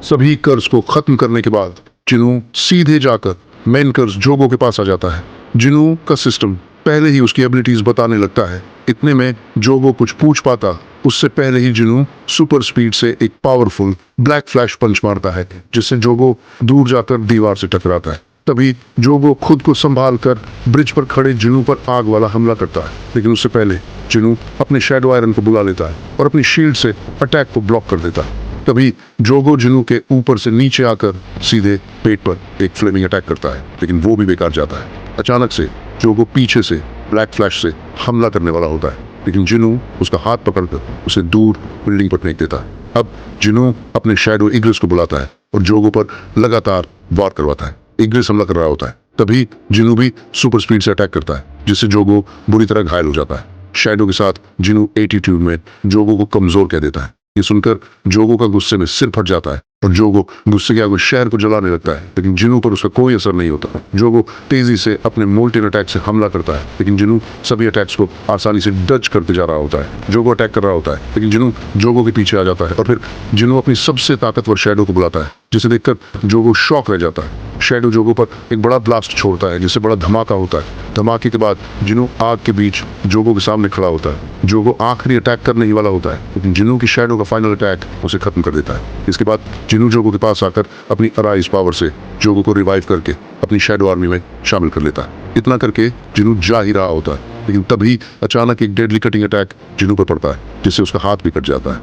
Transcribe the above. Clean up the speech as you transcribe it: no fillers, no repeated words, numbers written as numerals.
सभी कर्ज को खत्म करने के बाद जिनू सीधे जाकर मेन कर्ज जोगो के पास आ जाता है। जिनू का सिस्टम पहले ही उसकी एबिलिटीज बताने लगता है। इतने में जोगो कुछ पूछ पाता उससे पहले ही जिनू सुपर स्पीड से एक पावरफुल ब्लैक फ्लैश पंच मारता है, जिससे जोगो दूर जाकर दीवार से टकराता है। तभी जोगो खुद को संभाल कर ब्रिज पर खड़े जिनू पर आग वाला हमला करता है, लेकिन उससे पहले जिनू अपने शैडो आयरन को बुला लेता है और अपनी शील्ड से अटैक को ब्लॉक कर देता है। तभी जोगो जिनू के ऊपर से नीचे आकर सीधे पेट पर एक फ्लेमिंग अटैक करता है, लेकिन वो भी बेकार जाता है। अचानक से जोगो पीछे से ब्लैक फ्लैश से हमला करने वाला होता है, लेकिन जिनू उसका हाथ पकड़कर उसे दूर बिल्डिंग पर फेंक देता है। अब जिनू अपने शैडो इग्रिस को बुलाता है और जोगो पर लगातार वार करवाता है। इग्रिस हमला कर रहा होता है, तभी जिनू भी सुपर स्पीड से अटैक करता है, जिससे जोगो बुरी तरह घायल हो जाता है। शैडो के साथ जिनू एटीट्यूड में जोगो को कमजोर कह देता है। ये सुनकर जोगो का गुस्से में सिर फट जाता है और जोगो गुस्से के आगे शहर को जलाने लगता है, लेकिन जिनू पर उसका कोई असर नहीं होता। जोगो तेजी से अपने मोल्टेन अटैक से हमला करता है, लेकिन जिनू सभी अटैक्स को आसानी से डच करते जा रहा होता है। जोगो अटैक कर रहा होता है, लेकिन जिनू जोगो के पीछे आ जाता है और फिर जिनू अपनी सबसे ताकतवर शैडो को बुलाता है, जिसे देखकर जोगो शॉक रह जाता है। शैडो जोगो पर एक बड़ा ब्लास्ट छोड़ता है, जिससे बड़ा धमाका होता है। धमाके के बाद जिनू आग के बीच जोगो के सामने खड़ा होता है। जोगो आखिरी अटैक करने ही वाला होता है, लेकिन जिनू की शैडो का फाइनल अटैक उसे खत्म कर देता है। इसके बाद जिनू जोगो के पास आकर अपनी अराइज पावर से जोगो को रिवाइव करके अपनी शैडो आर्मी में शामिल कर लेता है। इतना करके जिनू जा ही रहा होता है, लेकिन तभी अचानक एक डेडली कटिंग अटैक जिनू पर पड़ता है, जिससे उसका हाथ भी कट जाता है।